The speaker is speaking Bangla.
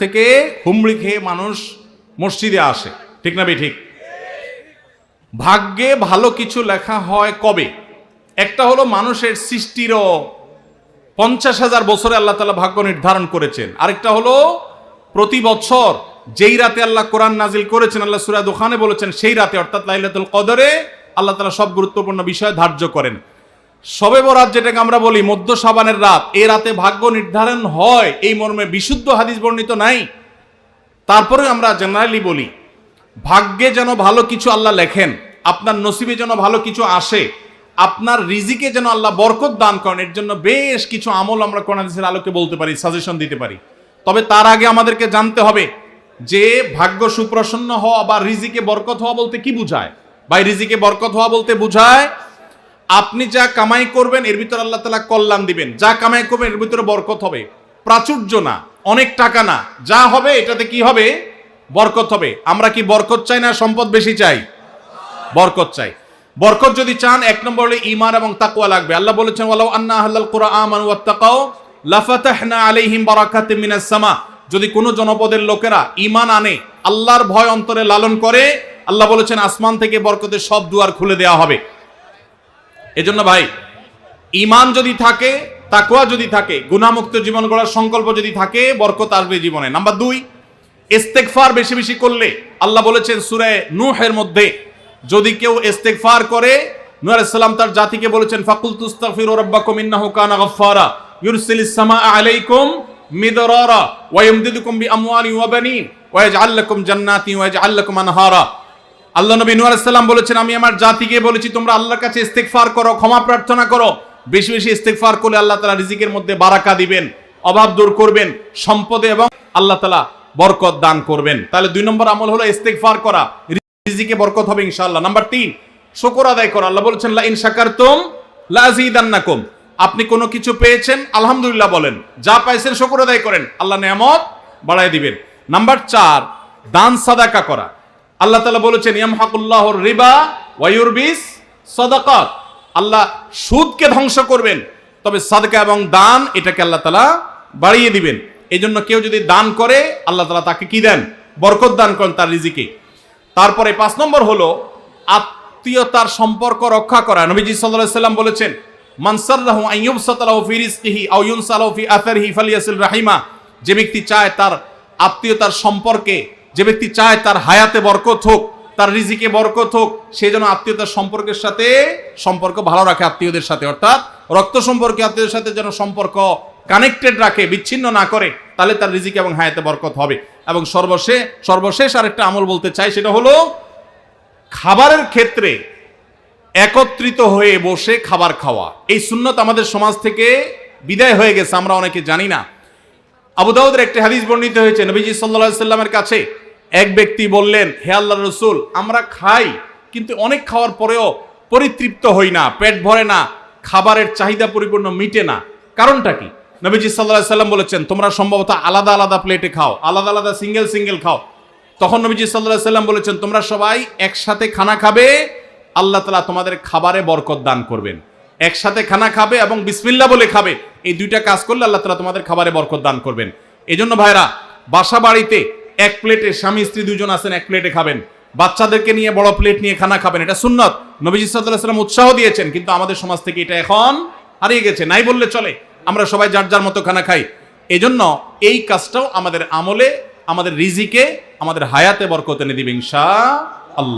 থেকে হুমড়ি খেয়ে মানুষ মসজিদে আসে, ঠিক না ঠিক? ভাগ্যে ভালো কিছু লেখা হয় কবে? একটা হলো মানুষের সৃষ্টিরও 50,000 বছরে আল্লাহ তাআলা ভাগ্য নির্ধারণ করেছেন। আরেকটা হলো প্রতি বছর যেই রাতে আল্লাহ কোরআন নাজিল করেছেন, আল্লাহ সূরা দুখানে বলেছেন সেই রাতে অর্থাৎ লাইলাতুল কদরে আল্লাহ তাআলা সব গুরুত্বপূর্ণ বিষয় ধার্য করেন। শবে বরাত যেটাকে আমরা বলি মধ্য শাবানের রাত, এই রাতে ভাগ্য নির্ধারণ হয় এই মর্মে বিশুদ্ধ হাদিস বর্ণিত নাই। তারপরে আমরা জেনারেলি বলি ভাগ্যে যেন ভালো কিছু আল্লাহ লেখেন, আপনার নসিবে যেন ভালো কিছু আসে, আপনার রিজিকে যেন আল্লাহ বরকত দান করেন, এর জন্য বেশ কিছু আমল আমরা কোরআন হাদিসের আলোকে বলতে পারি, সাজেশন দিতে পারি। তবে তার আগে আমাদেরকে জানতে হবে যে ভাগ্য সুপ্রসন্ন হওয়া বা রিজিকে বরকত হওয়া বলতে কি বুঝায়। ভাই, রিজিকে বরকত হওয়া বলতে বুঝায় আপনি যা কামাই করবেন এর ভিতরে আল্লাহ তাআলা কল্যাণ দিবেন, যা কামাই করবেন এর ভিতরে বরকত হবে। প্রাচুর্য না, অনেক টাকা না, যা হবে এটাতে কি হবে? বরকত হবে। আমরা কি বরকত চাই না সম্পদ বেশি চাই? বরকত চাই। বরকত যদি চান এক নম্বর হলো ঈমান এবং তাকওয়া লাগবে। আল্লাহ বলেছেন ওয়ালাউ আন্না আহলাল কুরআন আমানু ওয়াত্তাকাও লাফাতাহনা আলাইহিম বারাকাতিম মিনাস সামা। যদি কোনো জনপদের লোকেরা ঈমান আনে, আল্লাহর ভয় অন্তরে লালন করে, আল্লাহ বলেছেন আসমান থেকে বরকতের সব দুয়ার খুলে দেওয়া হবে। এজন্য ভাই, ঈমান যদি থাকে, তাকওয়া যদি থাকে, গুনাহমুক্ত জীবন গড়ার সংকল্প যদি থাকে, বরকত আসবে জীবনে। নাম্বার 2, ইস্তেগফার বেশি বেশি করলে আল্লাহ বলেছেন সূরা নূহের মধ্যে যদি কেউ ইস্তেগফার করে, নূহ আলাইহিস সালাম তার জাতিকে বলেছেন ফাকুলতু আস্তাগফিরু রাব্বাকুম ইন্নাহু কানা গাফফারা ইউরসিলিস সামাআ আলাইকুম মিদরারা ওয়া ইমদিদুকুম বিআমওয়ালিন ওয়া বানিন ওয়া ইয়াজআল লাকুম জান্নাতিন ওয়া ইয়াজআল লাকুম আনহারা। আল্লাহ নবী নূহ আলাইহিস সালাম বলেছেন আমি আমার জাতিকে বলেছি তোমরা আল্লাহর কাছে ইস্তেগফার করো, ক্ষমা প্রার্থনা করো। বেশি বেশি ইস্তেগফার করলে আল্লাহ তাআলা রিজিকের মধ্যে বারাকা দিবেন, অভাব দূর করবেন, সম্পদে এবং আল্লাহ তাআলা বরকত দান করবেন। তাহলে 2 নম্বর আমল হলো ইস্তেগফার করা, রিজিকে বরকত হবে ইনশাআল্লাহ। নাম্বার 3, শুকর আদায় করা। আল্লাহ বলেছেন লা ইন শাকারতুম লা আযীদান্নাকুম। আপনি কোনো কিছু পেয়েছেন আলহামদুলিল্লাহ বলেন, যা পাইছেন শুকর আদায় করেন, আল্লাহ নিয়ামত বাড়ায় দিবেন। নাম্বার 4, দান সাদাকা করা। আল্লাহ তাআলা বলেছেন ইয়ামহাকুল্লাহুর রিবা ওয়া ইউরবিস সাদাকাত। আল্লাহ সুদকে ধ্বংস করবেন, তবে সাদকা এবং দান এটাকে আল্লাহ তাআলা বাড়িয়ে দিবেন। এই জন্য কেউ যদি দান করে আল্লাহ তাআলা তাকে কি দেন? বরকত দান করেন তার রিজিকে। তারপরে 5 নম্বর হলো আত্মীয়তার সম্পর্ক রক্ষা করা। নবীজি সাল্লাল্লাহু আলাইহি সাল্লাম বলেছেন মান সাররাহু আন ইউবসাতা লাহু ফি রিজকিহি আও ইউনসা লাহু ফি আসারিহি ফালিয়াসিল রাহিমা। যে ব্যক্তি চায় তার আত্মীয়তার সম্পর্কে, যে ব্যক্তি চায় তার হায়াতে বরকত হোক, তার রিজিকে বরকত হোক, সে যেন আত্মীয়তার সম্পর্কের সাথে সম্পর্ক ভালো রাখে, আত্মীয়দের সাথে অর্থাৎ রক্ত সম্পর্কে আত্মীয়দের সাথে যেন সম্পর্ক কানেক্টেড রাখে, বিচ্ছিন্ন না করে, তাহলে তার রিজিকে এবং হায়াতে বরকত হবে। এবং সর্বশেষ আরেকটা আমল বলতে চাই, সেটা হলো খাবারের ক্ষেত্রে একত্রিত হয়ে বসে খাবার খাওয়া। এই সুন্নত আমাদের সমাজ থেকে বিদায় হয়ে গেছে, আমরা অনেকে জানি না। আবু দাউদের একটি হাদিস বর্ণিত হয়েছে, নবীজি সাল্লাল্লাহু আলাইহি সাল্লামের কাছে এক ব্যক্তি বললেন হে আল্লাহর রাসূল, আমরা খাই কিন্তু অনেক খাওয়ার পরেও পরিতৃপ্ত হই না, পেট ভরে না, খাবারের চাহিদা পরিপূর্ণ মিটে না, কারণটা কি? নবীজি সাল্লাল্লাহু আলাইহি সাল্লাম বলেছেন তোমরা সম্ভবত আলাদা আলাদা প্লেটে খাও, আলাদা আলাদা সিঙ্গেল খাও। তখন নবীজি সাল্লাল্লাহু আলাইহি সাল্লাম বলেছেন তোমরা সবাই একসাথে খানা খাবে, আল্লাহ তাআলা তোমাদের খাবারে বরকত দান করবেন। একসাথে খানা খাবে এবং বিসমিল্লাহ বলে খাবে, এই 2টা কাজ করলে আল্লাহ তাআলা তোমাদের খাবারে বরকত দান করবেন। এজন্য ভাইরা, বাসা বাড়িতে এক প্লেটে স্বামী স্ত্রী 2 জন আছেন, এক প্লেটে খাবেন। বাচ্চাদেরকে নিয়ে বড় প্লেট নিয়ে খানা খাবেন, এটা সুন্নত। নবীজি সাল্লাল্লাহু আলাইহি সাল্লাম উৎসাহ দিয়েছেন, কিন্তু আমাদের সমাজ থেকে এটা এখন হারিয়ে গেছে, নাই বললে চলে। আমরা সবাই যার যার মতো খানা খাই। এজন্য এই কাজটাও আমাদের আমলে, আমাদের রিজিকে, আমাদের হায়াতে বরকত এনে দিবে ইনশাআল্লাহ।